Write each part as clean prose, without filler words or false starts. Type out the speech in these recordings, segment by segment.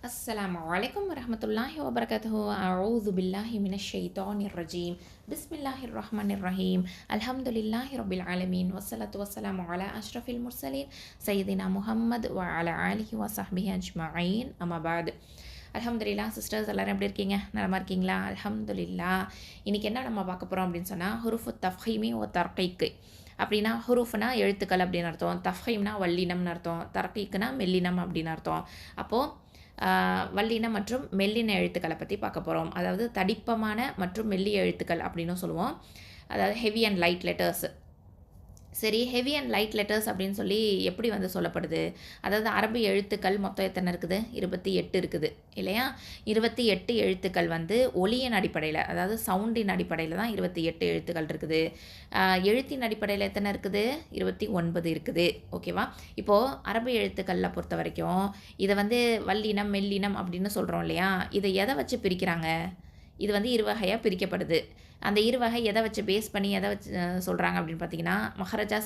Assalamualaikum warahmatullahi wabarakatuh. A'udzu billahi minasyaitonir rajim. Bismillahirrahmanirrahim. Alhamdulillahirabbil alamin wassalatu wassalamu ala asyrafil mursalin sayyidina Muhammad wa ala alihi wa sahbihi ajma'in. Amma ba'd. அல்ஹம்துலில்லாஹ் sisters எல்லாரும் எப்படி இருக்கீங்க? நலமா இருக்கீங்களா? அல்ஹம்துலில்லாஹ். இன்னைக்கு என்ன நம்ம பார்க்க போகிறோம் அப்படின்னு சொன்னால் ஹுருஃபு தஃப்ஹீமி ஒ தர்கீக்கு. அப்படின்னா ஹுருஃப்னா எழுத்துக்கள் அப்படின்னு அர்த்தம், தஃப்ஹீம்னா வல்லினம்னு அர்த்தம், தர்கீக்குனா மெல்லினம் அப்படின்னு அர்த்தம். அப்போது வல்லின மற்றும் மெல்லின எழுத்துக்களை பற்றி பார்க்க போகிறோம். அதாவது தடிப்பமான மற்றும் மெல்லிய எழுத்துக்கள் அப்படின்னு சொல்லுவோம். அதாவது ஹெவி அண்ட் லைட் லெட்டர்ஸ். சரி, ஹெவி அண்ட் லைட் லெட்டர்ஸ் அப்படின்னு சொல்லி எப்படி சொல்லப்படுது? அதாவது அரபி எழுத்துக்கள் மொத்தம் எத்தனை இருக்குது? 28 இருக்குது இல்லையா? 28 எழுத்துக்கள் ஒலியின் அடிப்படையில், அதாவது சவுண்டின் அடிப்படையில் தான் 28 எழுத்துக்கள் இருக்குது. எழுத்தின் அடிப்படையில் எத்தனை இருக்குது? 29 இருக்குது. ஓகேவா? இப்போது அரபி எழுத்துக்களில் பொறுத்த வரைக்கும் இதை வல்லினம் மெல்லினம் அப்படின்னு சொல்கிறோம் இல்லையா? இதை எதை வச்சு பிரிக்கிறாங்க? இது இரு வகையாக பிரிக்கப்படுது. அந்த இரு வகை எதை வச்சு பேஸ் பண்ணி எதை வச்சு சொல்கிறாங்க அப்படின்னு பார்த்தீங்கன்னா, மஹரஜா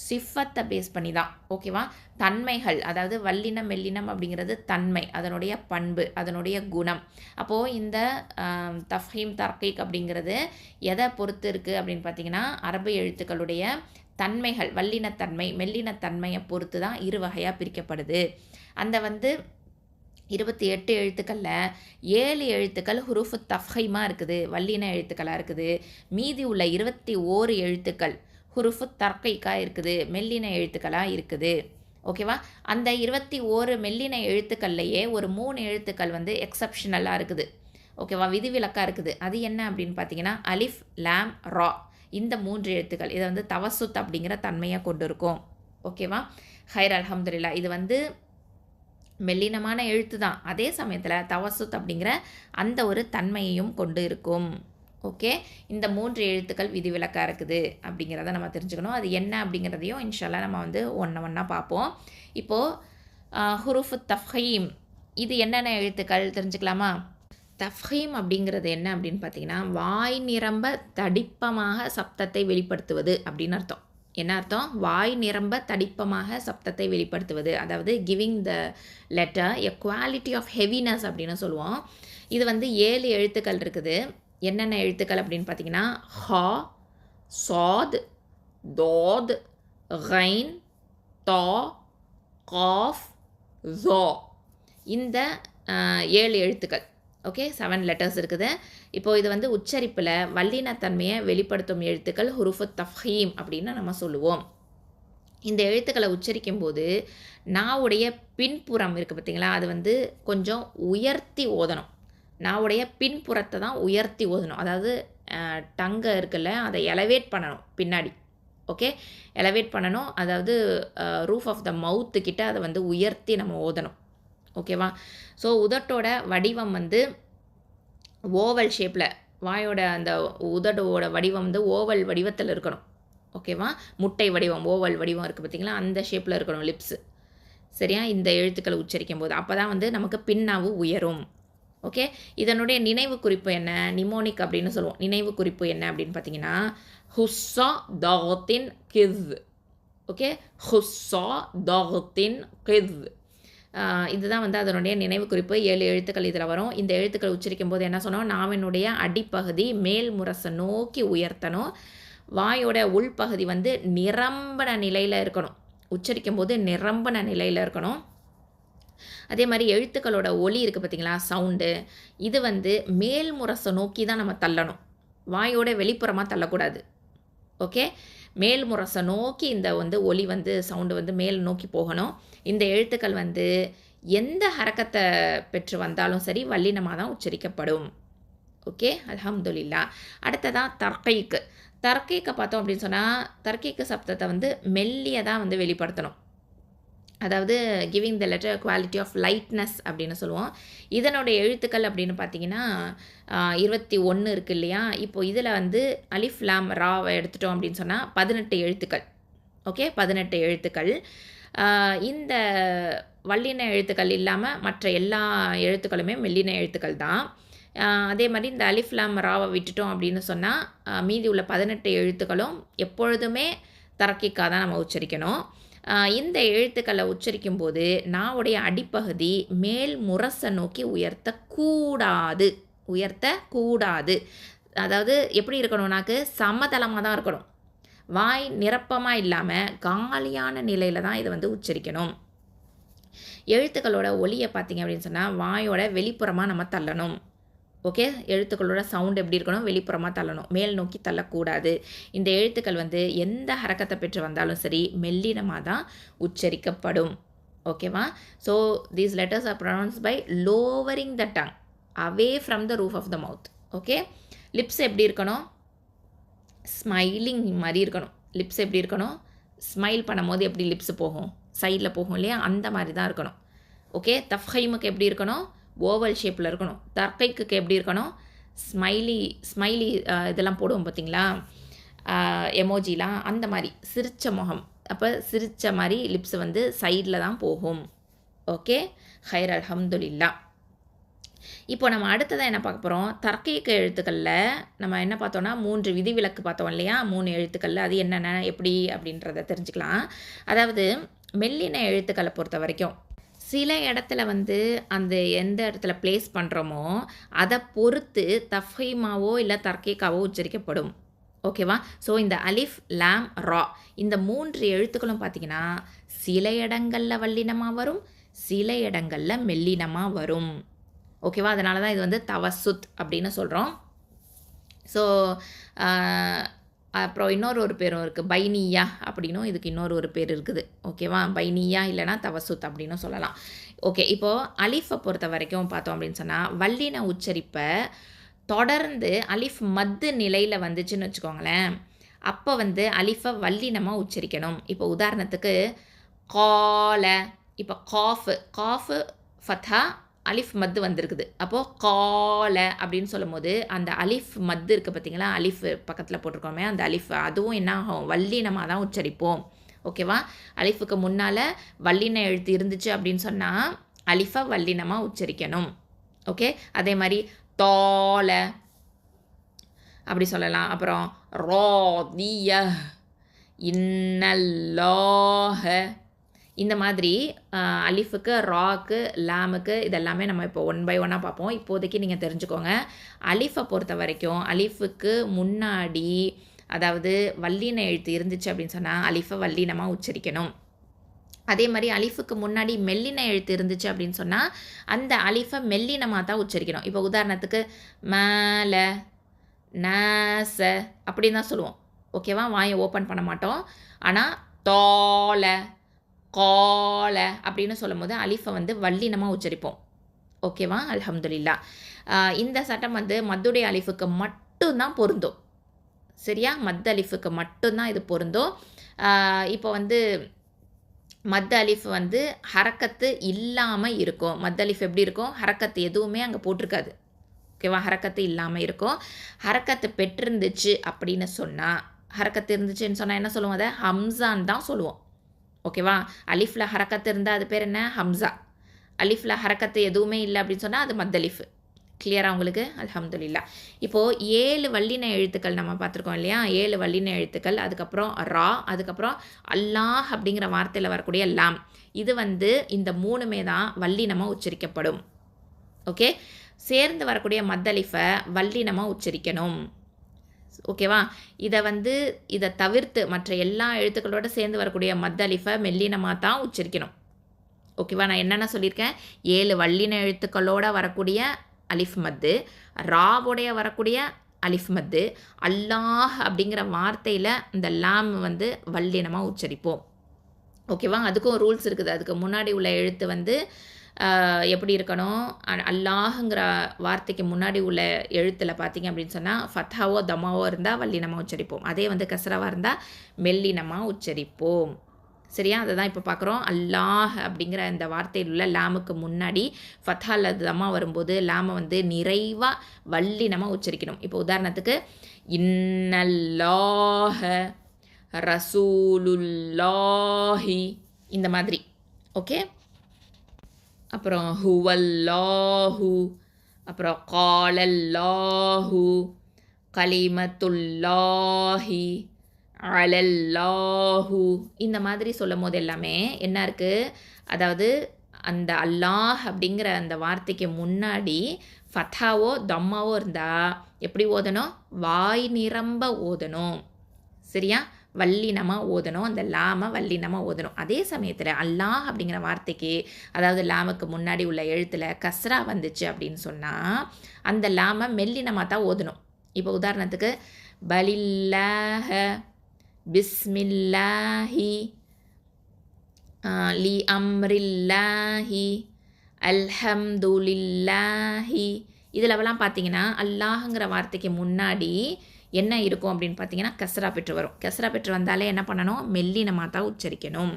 சிஃபத்தை பேஸ் பண்ணி தான். ஓகேவா? தன்மைகள், அதாவது வல்லினம் மெல்லினம் அப்படிங்கிறது தன்மை, அதனுடைய பண்பு, அதனுடைய குணம். அப்போது இந்த தஃப்ஹீம் தர்கீக் அப்படிங்கிறது எதை பொறுத்து இருக்குது அப்படின்னு பார்த்தீங்கன்னா, அரபு எழுத்துக்களுடைய தன்மைகள், வல்லினத்தன்மை மெல்லினத்தன்மையை பொறுத்து தான் இரு வகையாக பிரிக்கப்படுது. அந்த 28 எழுத்துக்களில் 7 எழுத்துக்கள் ஹுருஃபு தஃப்ஹீமாக இருக்குது, வல்லின எழுத்துக்களாக இருக்குது. மீதி உள்ள 21 எழுத்துக்கள் ஹுருஃபு தர்கீக்காக இருக்குது, மெல்லின எழுத்துக்களாக இருக்குது. ஓகேவா? அந்த 21 மெல்லின எழுத்துக்கள்லையே ஒரு 3 எழுத்துக்கள் எக்ஸப்ஷனலாக இருக்குது. ஓகேவா? விதிவிலக்காக இருக்குது. அது என்ன அப்படின்னு பார்த்தீங்கன்னா, அலிஃப் லாம் ரா, இந்த 3 எழுத்துக்கள் இதை தவசுத் அப்படிங்கிற தன்மையை கொண்டு இருக்கும். ஓகேவா? ஹைர் அல்ஹம்துலில்லாஹ். இது மெல்லினமான எழுத்து தான், அதே சமயத்தில் தவசுத் அப்படிங்கிற அந்த ஒரு தன்மையையும் கொண்டு இருக்கும். ஓகே, இந்த 3 எழுத்துக்கள் விதிவிலக்காக இருக்குது அப்படிங்கிறத நம்ம தெரிஞ்சுக்கணும். அது என்ன அப்படிங்கிறதையும் இன்ஷால்லா நம்ம ஒன்றா பார்ப்போம். இப்போது ஹுருஃபு தஃப்ஹீம், இது என்னென்ன எழுத்துக்கள் தெரிஞ்சுக்கலாமா? தஃப்ஹீம் அப்படிங்கிறது என்ன அப்படின்னு பார்த்தீங்கன்னா, வாய் நிரம்ப தடிப்பமாக சப்தத்தை வெளிப்படுத்துவது அப்படின்னு அர்த்தம். என்ன அர்த்தம்? வாய் நிரம்ப தடிப்பமாக சப்தத்தை வெளிப்படுத்துவது, அதாவது giving the letter a quality of heaviness அப்படின்னு சொல்லுவோம். இது 7 எழுத்துக்கள் இருக்குது. என்னென்ன எழுத்துக்கள் அப்படின்னு பார்த்தீங்கன்னா, ஹா, சாத், தோத், கைன், தா, காஃப், ஜோ, இந்த 7 எழுத்துக்கள். ஓகே, 7 லெட்டர்ஸ் இருக்குது. இப்போது இது உச்சரிப்பில் வல்லினத்தன்மையை வெளிப்படுத்தும் எழுத்துக்கள் ஹுருஃபு தஃப்ஹீம் அப்படின்னு நம்ம சொல்லுவோம். இந்த எழுத்துக்களை உச்சரிக்கும் போது நாவுடைய பின்புறம் இருக்குது பார்த்தீங்களா, அது கொஞ்சம் உயர்த்தி ஓதணும். நாவுடைய பின்புறத்தை தான் உயர்த்தி ஓதணும். அதாவது டங்கை இருக்குல்ல, அதை எலவேட் பண்ணணும் பின்னாடி. ஓகே, எலவேட் பண்ணணும். அதாவது ரூஃப் ஆஃப் த மவுத்து கிட்ட அதை உயர்த்தி நம்ம ஓதணும். ஓகேவா? ஸோ உதட்டோட வடிவம் ஓவல் ஷேப்பில், வாயோட அந்த உதடோட வடிவம் ஓவல் வடிவத்தில் இருக்கணும். ஓகேவா? முட்டை வடிவம், ஓவல் வடிவம் இருக்குது பார்த்திங்களா, அந்த ஷேப்பில் இருக்கணும் லிப்ஸு. சரியா? இந்த எழுத்துக்களை உச்சரிக்கும் போது அப்போ தான் நமக்கு பின்னாவு உயரும். ஓகே, இதனுடைய நினைவு குறிப்பு என்ன? நிமோனிக் அப்படின்னு சொல்லுவோம். நினைவு குறிப்பு என்ன அப்படின்னு பார்த்தீங்கன்னா, ஹுஸ்ஸா தாகத்தின் கிஸ். ஓகே, ஹுஸ்ஸா தாகத்தின் கிஸ், இதுதான் அதனுடைய நினைவு குறிப்பு. 7 எழுத்துக்கள் இதில் வரும். இந்த எழுத்துக்கள் உச்சரிக்கும் போது என்ன சொன்னோம்? நாவினுடைய அடிப்பகுதி மேல் முரசை நோக்கி உயர்த்தணும். வாயோட உள்பகுதி நிரம்பின நிலையில் இருக்கணும். உச்சரிக்கும் போது நிரம்பின நிலையில் இருக்கணும். அதே மாதிரி எழுத்துக்களோட ஒலி இருக்குது பார்த்தீங்களா, சவுண்டு, இது மேல் முரசை நோக்கி தான் நம்ம தள்ளணும். வாயோட வெளிப்புறமாக தள்ளக்கூடாது. ஓகே, மேல் முரசை நோக்கி இந்த ஒலி சவுண்டு மேல் நோக்கி போகணும். இந்த எழுத்துக்கள் எந்த ஹரக்கத்தை பெற்று வந்தாலும் சரி வல்லினமாக தான் உச்சரிக்கப்படும். ஓகே, அல்ஹம்துலில்லாஹ். அடுத்ததான் தர்கீக்கு. தர்கீக்கை பார்த்தோம் அப்படின்னு சொன்னால், தர்கீக்கு சப்தத்தை மெல்லியதாக வெளிப்படுத்தணும். அதாவது giving the letter quality of lightness அப்படின்னு சொல்லுவோம். இதனுடைய எழுத்துக்கள் அப்படின்னு பார்த்தீங்கன்னா 21 இருக்குது இல்லையா? இப்போது இதில் அலிஃப் லாம் ராவை எடுத்துட்டோம் அப்படின்னு சொன்னால் 18 எழுத்துக்கள். ஓகே, 18 எழுத்துக்கள். இந்த வல்லின எழுத்துக்கள் இல்லாமல் மற்ற எல்லா எழுத்துக்களுமே மெல்லின எழுத்துக்கள் தான். அதே மாதிரி இந்த அலிஃப் லாம் ராவை விட்டுட்டோம் அப்படின்னு சொன்னால் மீதி உள்ள 18 எழுத்துக்களும் எப்பொழுதுமே தரக்கிக்காக தான் நம்ம உச்சரிக்கணும். இந்த எழுத்துக்களை உச்சரிக்கும் போது நாவுடைய அடிப்பகுதி மேல் முரசை நோக்கி உயர்த்தக்கூடாது. அதாவது எப்படி இருக்கணும், நாக்கு சமதளமாக தான் இருக்கணும். வாய் நிரப்பமாக இல்லாமல் காலியான நிலையில் தான் இதை வந்து உச்சரிக்கணும். எழுத்துக்களோட ஒலியை பார்த்தீங்க அப்படின்னு சொன்னால் வாயோட வெளிப்புறமாக நம்ம தள்ளணும். ஓகே, எழுத்துக்களோட சவுண்ட் எப்படி இருக்கணும், வெளிப்புறமாக தள்ளணும், மேல் நோக்கி தள்ளக்கூடாது. இந்த எழுத்துக்கள் வந்து எந்த ஹரக்கத்தை பெற்று வந்தாலும் சரி மெல்லினமாக தான் உச்சரிக்கப்படும். ஓகேவா? So these letters are pronounced by lowering the tongue away from the roof of the mouth. Okay, lips எப்படி இருக்கணும், ஸ்மைலிங் மாதிரி இருக்கணும். லிப்ஸ் எப்படி இருக்கணும், ஸ்மைல் பண்ணும்போது எப்படி லிப்ஸ் போகும், சைடில் போகும் இல்லையா, அந்த மாதிரி தான் இருக்கணும். ஓகே, தஃப்ஹைமுக்கு எப்படி இருக்கணும், ஓவல் ஷேப்பில் இருக்கணும். தர்க்கைக்கு எப்படி இருக்கணும், ஸ்மைலி இதெல்லாம் போடுவோம் பார்த்தீங்களா, எமோஜிலாம், அந்த மாதிரி சிரிச்ச முகம். அப்போ சிரிச்ச மாதிரி லிப்ஸ் வந்து சைடில் தான் போகும். ஓகே, ஹைர் அல்ஹம்துலில்லா. இப்போ நம்ம அடுத்ததாக என்ன பார்க்க போகிறோம், தர்க்கீக எழுத்துக்களில் நம்ம என்ன பார்த்தோன்னா 3 விதிவிலக்கு பார்த்தோம் இல்லையா, 3 எழுத்துக்களில் அது என்னென்ன எப்படி அப்படின்றத தெரிஞ்சுக்கலாம். அதாவது மெல்லின எழுத்துக்களை பொறுத்த வரைக்கும் சில இடத்துல வந்து அந்த எந்த இடத்துல ப்ளேஸ் பண்ணுறோமோ அதை பொறுத்து தஃப்ஹீமாவோ இல்லை தர்க்கீக்காவோ உச்சரிக்கப்படும். ஓகேவா? ஸோ இந்த அலிஃப், லாம், ரா இந்த 3 எழுத்துக்களும் பார்த்திங்கன்னா சில இடங்களில் வல்லினமாக வரும், சில இடங்களில் மெல்லினமாக வரும். ஓகேவா? அதனால தான் இது வந்து தவசுத் அப்படின்னு சொல்கிறோம். ஸோ அப்புறம் இன்னொரு பேரும் இருக்குது, பைனியா அப்படின்னும் இதுக்கு இன்னொரு பேர் இருக்குது. ஓகேவா? பைனியா இல்லைனா தவசுத் அப்படின்னு சொல்லலாம். ஓகே, இப்போது அலிஃபை பொறுத்த வரைக்கும் பார்த்தோம் அப்படின்னு சொன்னால் வல்லின உச்சரிப்பை தொடர்ந்து அலிஃப் மத்து நிலையில் வந்துச்சுன்னு வச்சுக்கோங்களேன், அப்போ வந்து அலிஃபை வல்லினமாக உச்சரிக்கணும். இப்போ உதாரணத்துக்கு கால, இப்போ காஃபு ஃபத்தா அலிஃப் மத்து வந்திருக்குது. அப்போது கால அப்படின்னு சொல்லும் போது அந்த அலிஃப் மத்து இருக்குது பார்த்தீங்களா, அலிஃப் பக்கத்தில் போட்டிருக்கோமே அந்த அலிஃப், அதுவும் என்ன ஆகும், வல்லினமாக தான் உச்சரிப்போம். ஓகேவா? அலிஃபுக்கு முன்னால் வல்லின எழுத்து இருந்துச்சு அப்படின்னு சொன்னால் அலிஃபை வல்லினமாக உச்சரிக்கணும். ஓகே, அதே மாதிரி தோல அப்படி சொல்லலாம். அப்புறம் ரோதிய, இன்னல்லாஹ, இந்த மாதிரி அலிஃபுக்கு, ராக்கு, லாமுக்கு இதெல்லாமே நம்ம இப்போ 1 by 1 பார்ப்போம். இப்போதைக்கு நீங்கள் தெரிஞ்சுக்கோங்க, அலிஃபை பொறுத்த வரைக்கும் அலிஃபுக்கு முன்னாடி அதாவது வல்லின எழுத்து இருந்துச்சு அப்படின்னு சொன்னால் அலிஃபை வல்லினமாக உச்சரிக்கணும். அதே மாதிரி அலிஃபுக்கு முன்னாடி மெல்லின எழுத்து இருந்துச்சு அப்படின்னு சொன்னால் அந்த அலிஃபை மெல்லினமாக தான் உச்சரிக்கணும். இப்போ உதாரணத்துக்கு மேல, நாச அப்படின்னு தான் சொல்லுவோம். ஓகேவா? வாயை ஓப்பன் பண்ண மாட்டோம். ஆனால் தோல, கால அப்படின்னு சொல்லும் போது அலிஃபை வந்து வல்லினமாக உச்சரிப்போம். ஓகேவா? அல்ஹம்துலில்லா. இந்த சட்டம் வந்து மத்துடைய அலிஃபுக்கு மட்டும்தான் பொருந்தும். சரியா? மத் அலிஃபுக்கு மட்டும்தான் இது பொருந்தும். இப்போ வந்து மத் அலிஃப் வந்து ஹரக்கத்து இல்லாமல் இருக்கும். மத் அலிஃப் எப்படி இருக்கும், ஹரக்கத்து எதுவுமே அங்கே போட்டிருக்காது. ஓகேவா? ஹரக்கத்து இல்லாமல் இருக்கும். ஹரக்கத்து பெற்றிருந்துச்சு அப்படின்னு சொன்னால், ஹரக்கத்து இருந்துச்சுன்னு சொன்னால் என்ன சொல்லுவோம், அதை ஹம்சான்னு தான் சொல்லுவோம். ஓகேவா? அலிஃபில் ஹரக்கத்து இருந்தால் அது பேர் என்ன, ஹம்சா. அலிஃபில் ஹரக்கத்து எதுவுமே இல்லை அப்படின்னு சொன்னால் அது மத் அலிஃப். கிளியராக உங்களுக்கு? அல்ஹம்துலில்லா. இப்போது 7 வல்லின எழுத்துக்கள் நம்ம பார்த்துருக்கோம் இல்லையா, 7 வல்லின எழுத்துக்கள், அதுக்கப்புறம் ரா, அதுக்கப்புறம் அல்லாஹ் அப்படிங்கிற வார்த்தையில் வரக்கூடிய லாம், இது வந்து இந்த 3மே தான் வல்லினமாக உச்சரிக்கப்படும். ஓகே, சேர்ந்து வரக்கூடிய மத்தலிஃபை வல்லினமாக உச்சரிக்கணும். ஓகேவா? இதை தவிர்த்து மற்ற எல்லா எழுத்துக்களோடு சேர்ந்து வரக்கூடிய மத்தலிஃபை மெல்லினமாக தான் உச்சரிக்கணும். ஓகேவா? நான் என்னென்ன சொல்லியிருக்கேன், 7 வல்லின எழுத்துக்களோடு வரக்கூடிய அலிஃப் மத்து, ராவுடைய வரக்கூடிய அலிஃப் மத்து, அல்லாஹ் அப்படிங்கிற வார்த்தையில் இந்த லாம் வந்து வல்லினமாக உச்சரிப்போம். ஓகேவா? அதுக்கும் ரூல்ஸ் இருக்குது. அதுக்கு முன்னாடி உள்ள எழுத்து வந்து எப்படி இருக்கணும், அல்லாஹுங்கிற வார்த்தைக்கு முன்னாடி உள்ள எழுத்தில் பார்த்தீங்க அப்படின்னு சொன்னால் ஃபத்தாவோ தமாவோ இருந்தால் வல்லினமாக உச்சரிப்போம். அதே வந்து கஸ்ராவாக இருந்தால் மெல்லினமாக உச்சரிப்போம். சரியா? அதை தான் இப்போ பார்க்குறோம். அல்லாஹ் அப்படிங்கிற இந்த வார்த்தையில் உள்ள லாமுக்கு முன்னாடி ஃபத்தா அல்லது தம்மா வரும்போது லாமை வந்து நிறைவாக வல்லினமாக உச்சரிக்கணும். இப்போ உதாரணத்துக்கு இன்னல்லாஹ ரசூலுல்லாஹி, இந்த மாதிரி. ஓகே, அப்புறம் ஹுவல்லாஹு, அப்புறம் காலல்லாஹு, கலிமத்துல்லாஹி, அலல்லாஹு இந்த மாதிரி சொல்லும் போது எல்லாமே என்ன இருக்குது, அதாவது அந்த அல்லாஹ் அப்படிங்கிற அந்த வார்த்தைக்கு முன்னாடி ஃபத்தாவோ தம்மாவோ இருந்தால் எப்படி ஓதணும், வாய் நிரம்ப ஓதணும். சரியா, வல்லினமாக ஓதணும், அந்த லாமை வல்லினமாக ஓதணும். அதே சமயத்தில் அல்லாஹ் அப்படிங்கிற வார்த்தைக்கு அதாவது லாமுக்கு முன்னாடி உள்ள எழுத்தில் கஸ்ரா வந்துச்சு அப்படின்னு சொன்னால் அந்த லாமை மெல்லினமாக தான் ஓதணும். இப்போ உதாரணத்துக்கு பலில்லாஹ பிஸ்மில்லாஹி லி அம்ரில்லாஹி அல்ஹம்துலில்லாஹி இதிலவெல்லாம் பார்த்தீங்கன்னா அல்லாஹுங்கிற வார்த்தைக்கு முன்னாடி என்ன இருக்கும் அப்படின்னு பார்த்தீங்கன்னா கஸ்ரா பெற்று வரும். கஸ்ரா பெற்று வந்தாலே என்ன பண்ணணும், மெல்லினமாக தான் உச்சரிக்கணும்.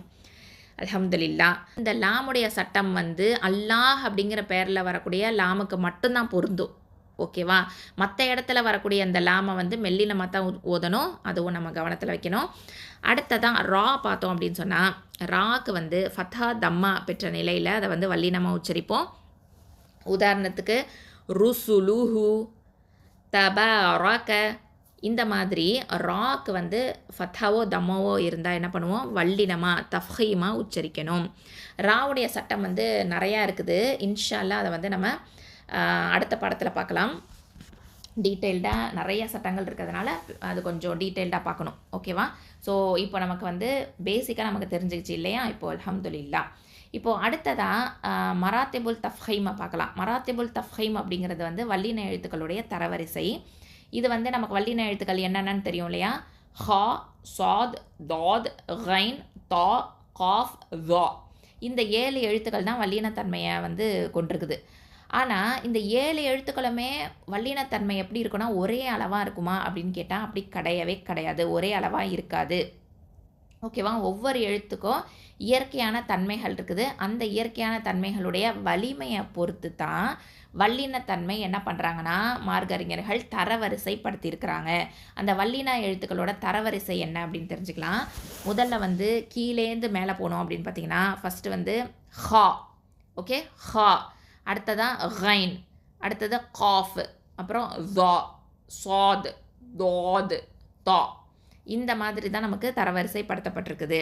அல்ஹம்துலில்லா. இந்த லாமுடைய சட்டம் வந்து அல்லாஹ் அப்படிங்கிற பெயரில் வரக்கூடிய லாமுக்கு மட்டும்தான் பொருந்தும். ஓகேவா, மற்ற இடத்துல வரக்கூடிய அந்த லாமை வந்து மெல்லினமாக தான் ஓதணும். அதுவும் நம்ம கவனத்தில் வைக்கணும். அடுத்ததான் ரா பார்த்தோம் அப்படின்னு சொன்னால் ராக்கு வந்து ஃபத்தா தம்மா பெற்ற நிலையில் அதை வந்து வல்லினமாக உச்சரிப்போம். உதாரணத்துக்கு ருசுலுஹு தபாரக இந்த மாதிரி ராக்கு வந்து ஃபத்தாவோ தம்மாவோ இருந்தால் என்ன பண்ணுவோம், வல்லினமாக தஃஹீமாக உச்சரிக்கணும். ராவுடைய சட்டம் வந்து நிறையா இருக்குது. இன்ஷா அல்லாஹ் அதை வந்து நம்ம அடுத்த பாடத்தில் பார்க்கலாம். டீட்டெயில்டாக நிறைய சட்டங்கள் இருக்கிறதுனால அது கொஞ்சம் டீட்டெயில்டாக பார்க்கணும். ஓகேவா, ஸோ இப்போ நமக்கு வந்து பேசிக்காக நமக்கு தெரிஞ்சிக்கிச்சு இல்லையா. இப்போது அல்ஹம்துலில்லாஹ். இப்போது அடுத்ததாக மராத்திபுல் தஃஹீமை பார்க்கலாம். மராத்திபுல் தஃஹீம் அப்படிங்கிறது வந்து வல்லின எழுத்துக்களுடைய தரவரிசை. இது வந்து நமக்கு வல்லின எழுத்துக்கள் என்னென்னு தெரியும் இல்லையா. ஹா, சாத், தாத், கைன், தா, காஃப், வா இந்த 7 எழுத்துக்கள் தான் வல்லினத்தன்மையை வந்து கொண்டிருக்குது. ஆனால் இந்த 7 எழுத்துக்களுமே வல்லினத்தன்மை எப்படி இருக்குன்னா ஒரே அளவாக இருக்குமா அப்படின்னு கேட்டால் அப்படி கிடையவே கிடையாது. ஒரே அளவாக இருக்காது. ஓகேவா, ஒவ்வொரு எழுத்துக்கும் இயற்கையான தன்மைகள் இருக்குது. அந்த இயற்கையான தன்மைகளுடைய வலிமையை பொறுத்து தான் வல்லினத்தன்மை என்ன பண்ணுறாங்கன்னா மார்க்கறிஞர்கள் தரவரிசைப்படுத்தியிருக்கிறாங்க. அந்த வல்லின எழுத்துக்களோட தரவரிசை என்ன அப்படின்னு தெரிஞ்சுக்கலாம். முதல்ல வந்து கீழேந்து மேலே போனோம் அப்படின்னு பார்த்தீங்கன்னா ஃபஸ்ட்டு வந்து ஹா. ஓகே, ஹா. அடுத்ததான் கைன், அடுத்தது காஃப், அப்புறம் ஜா, சாத், தாத், தா இந்த மாதிரி தான் நமக்கு தரவரிசைப்படுத்தப்பட்டிருக்குது.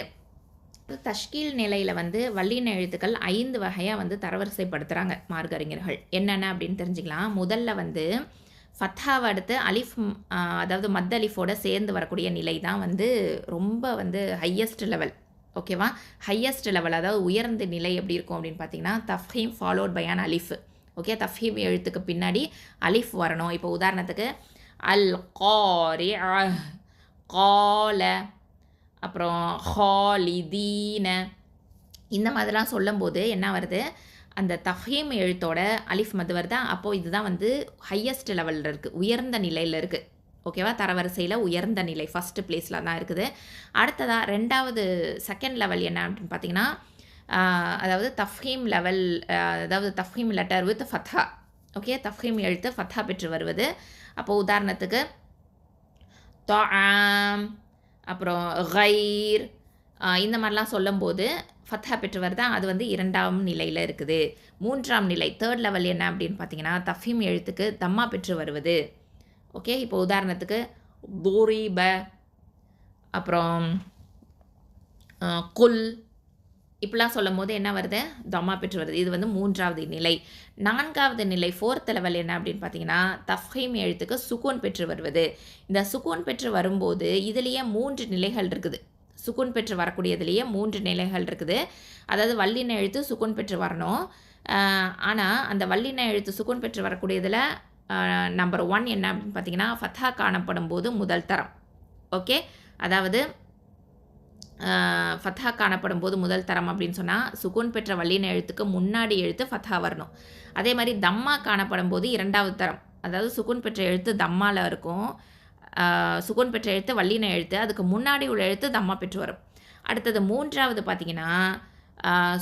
தஷ்கீல் நிலையில் வந்து வல்லின எழுத்துக்கள் 5 வகையாக வந்து தரவரிசைப்படுத்துகிறாங்க மார்க்கறிஞர்கள். என்னென்ன அப்படின்னு தெரிஞ்சுக்கலாம். முதல்ல வந்து ஃபத்தாவை அடுத்து அலிஃப், அதாவது மத் அலிஃபோட சேர்ந்து வரக்கூடிய நிலை தான் வந்து ரொம்ப வந்து ஹையஸ்ட் லெவல். ஓகேவா, ஹையஸ்ட் லெவல் அதாவது உயர்ந்த நிலை எப்படி இருக்கும் அப்படின்னு பார்த்தீங்கன்னா தஃஹீம் ஃபாலோட் பை அன் அலிஃப். ஓகே, தஃஹீம் எழுத்துக்கு பின்னாடி அலிஃப் வரணும். இப்போ உதாரணத்துக்கு அல் காரிஅ, கால, அப்புறம் ஹாலிதீன இந்த மாதிரிலாம் சொல்லும்போது என்ன வருது, அந்த தஃஹீம் எழுத்தோட அலிஃப் மது வருதா. அப்போது இதுதான் வந்து ஹையஸ்ட் லெவலில் இருக்குது, உயர்ந்த நிலையில் இருக்குது. ஓகேவா, தரவரிசையில் உயர்ந்த நிலை ஃபஸ்ட்டு பிளேஸில் தான் இருக்குது. அடுத்ததாக ரெண்டாவது செகண்ட் லெவல் என்ன அப்படின்னு பார்த்தீங்கன்னா அதாவது தஃஹீம் லெவல், அதாவது தஃஹீம் லெட்டர் வித் ஃபத்தா. ஓகே, தஃஹீம் எழுத்து ஃபத்தா பெற்று வருவது. அப்போது உதாரணத்துக்கு தாம், அப்புறம் கைர் இந்த மாதிரிலாம் சொல்லும்போது ஃபத்தா பெற்று வருதா. அது வந்து 2ஆம் நிலையில் இருக்குது. 3ஆம் நிலை தேர்ட் லெவல் என்ன அப்படின்னு பார்த்தீங்கன்னா தஃஹீம் எழுத்துக்கு தம்மா பெற்று வருவது. ஓகே, இப்போ உதாரணத்துக்கு தூரிப, அப்புறம் குல் இப்படிலாம் சொல்லும் போது என்ன வருது, தம்மா பெற்று வருது. இது வந்து 3ஆவது நிலை. 4ஆவது நிலை ஃபோர்த் லெவல் என்ன அப்படின்னு பார்த்தீங்கன்னா தஃஹீம் எழுத்துக்கு சுக்கூன் பெற்று வருவது. இந்த சுக்கூன் பெற்று வரும்போது இதுலேயே 3 நிலைகள் இருக்குது. சுக்கூன் பெற்று வரக்கூடியதுலேயே 3 நிலைகள் இருக்குது. அதாவது வல்லின எழுத்து சுக்கூன் பெற்று வரணும். ஆனால் அந்த வல்லின எழுத்து சுக்கூன் பெற்று வரக்கூடியதில் நம்பர் 1 என்ன அப்படின்னு பார்த்தீங்கன்னா ஃபத்தா காணப்படும் போது முதல் தரம். ஓகே, அதாவது ஃபத்தா காணப்படும் போது முதல் தரம் அப்படின்னு சொன்னால் சுக்கூன் பெற்ற வல்லின எழுத்துக்கு முன்னாடி எழுத்து ஃபத்தா வரணும். அதே மாதிரி தம்மா காணப்படும் போது 2ஆவது தரம், அதாவது சுக்கூன் பெற்ற எழுத்து தம்மாவில் இருக்கும், சுக்கூன் பெற்ற எழுத்து வல்லின எழுத்து, அதுக்கு முன்னாடி உள்ள எழுத்து தம்மா பெற்று வரும். அடுத்தது 3ஆவது பார்த்தீங்கன்னா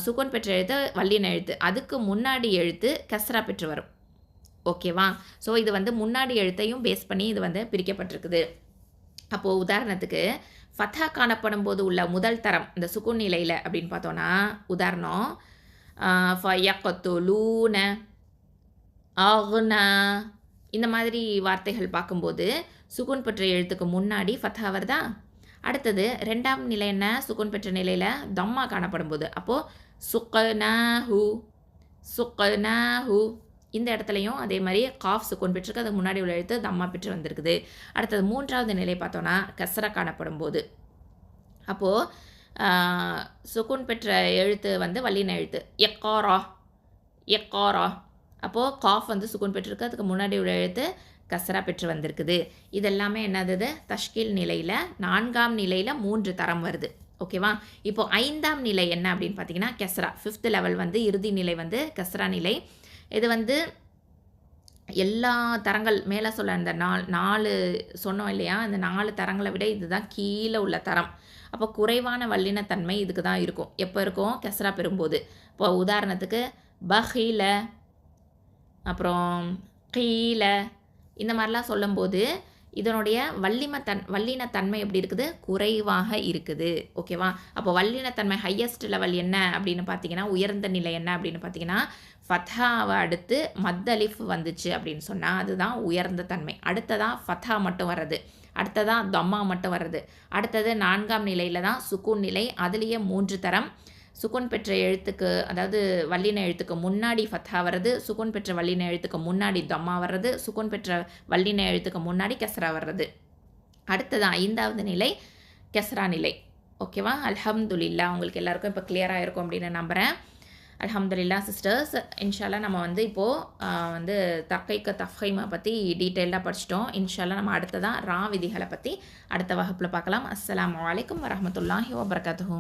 சுக்கூன் பெற்ற எழுத்து வல்லின எழுத்து, அதுக்கு முன்னாடி எழுத்து கஸ்ரா பெற்று வரும். ஓகேவா, ஸோ இது வந்து முன்னாடி எழுத்தையும் பேஸ் பண்ணி இது வந்து பிரிக்கப்பட்டிருக்குது. அப்போது உதாரணத்துக்கு ஃபத்தா காணப்படும் போது உள்ள முதல் தரம் இந்த சுக்கூன் நிலையில் அப்படின்னு பார்த்தோன்னா உதாரணம் ஃபயக்துலூன, அக்னா இந்த மாதிரி வார்த்தைகள் பார்க்கும்போது சுக்கூன் பெற்ற எழுத்துக்கு முன்னாடி ஃபத்தா வருதா. அடுத்தது 2ஆம் நிலை என்ன? சுக்குன் பெற்ற நிலையில் தம்மா காணப்படும் போது. அப்போது சுக்னாஹு, சுக்னாஹு. இந்த இடத்துலையும் அதே மாதிரி காஃப் சுக்குன் பெற்றிருக்கு, அதுக்கு முன்னாடி உள்ள எழுத்து தம்மா பெற்று வந்திருக்குது. அடுத்தது 3ஆவது நிலை பார்த்தோன்னா கஸ்ரா காணப்படும் போது. அப்போது சுக்குன் பெற்ற எழுத்து வந்து வல்லின எழுத்து எக்காரா, எக்காரா. அப்போது காஃப் வந்து சுக்குன் பெற்றிருக்கு, அதுக்கு முன்னாடி உள்ள எழுத்து கஸ்ரா பெற்று வந்திருக்குது. இதெல்லாமே என்னது? தஷ்கீல் நிலையில் 4ஆம் நிலையில் 3 தரம் வருது. ஓகேவா? இப்போது 5ஆம் நிலை என்ன அப்படின்னு பார்த்தீங்கன்னா கெஸ்ரா. 5th லெவல் வந்து இறுதி நிலை வந்து கெஸ்ரா நிலை. இது வந்து எல்லா தரங்கள் மேலே சொல்ல அந்த 4 சொன்னோம் இல்லையா, அந்த 4 தரங்களை விட இதுதான் கீழே உள்ள தரம். அப்போ குறைவான வல்லினத்தன்மை இதுக்கு தான் இருக்கும். எப்போ இருக்கும்? கெஸ்ரா பெறும்போது. இப்போ உதாரணத்துக்கு பஹீல, அப்புறம் கீல, இந்த மாதிரிலாம் சொல்லும்போது இதனுடைய வல்லினத்தன்மை எப்படி இருக்குது? குறைவாக இருக்குது. ஓகேவா? அப்போ வல்லினத்தன்மை ஹையஸ்ட் லெவல் என்ன அப்படின்னு பார்த்தீங்கன்னா, உயர்ந்த நிலை என்ன அப்படின்னு பார்த்தீங்கன்னா, ஃபத்ஹாவை அடுத்து மத்தலிஃப் வந்துச்சு அப்படின்னு சொன்னால் அதுதான் உயர்ந்த தன்மை. அடுத்ததான் ஃபத்ஹா மட்டும் வர்றது, அடுத்ததான் தம்மா மட்டும் வர்றது. அடுத்தது 4ஆம் நிலையில் தான் சுக்கூன் நிலை. அதுலேயே 3 தரம். சுக்குன் பெற்ற எழுத்துக்கு, அதாவது வல்லின எழுத்துக்கு முன்னாடி ஃபத்ஹா வர்றது, சுக்குன் பெற்ற வல்லின எழுத்துக்கு முன்னாடி தம்மா வர்றது, சுக்குன் பெற்ற வல்லின எழுத்துக்கு முன்னாடி கெஸ்ரா வர்றது. அடுத்தது 5ஆவது நிலை கெஸ்ரா நிலை. ஓகேவா? அல்ஹம்துலில்லாஹ். உங்களுக்கு எல்லாருக்கும் இப்போ கிளியராக இருக்கும் அப்படின்னு நம்புகிறேன். அல்ஹம்துலில்லாஹ் சிஸ்டர்ஸ். இன்ஷால்லா நம்ம வந்து இப்போது வந்து தக்கைக்க தஃஹீமை பற்றி டீட்டெயில்டாக படிச்சிட்டோம். இன்ஷால்லா நம்ம அடுத்ததான் ரா விதிகளை பற்றி அடுத்த வகுப்பில் பார்க்கலாம். அஸ்ஸலாமு அலைக்கும் வரஹ்மத்துல்லாஹி வபரகாத்துஹு.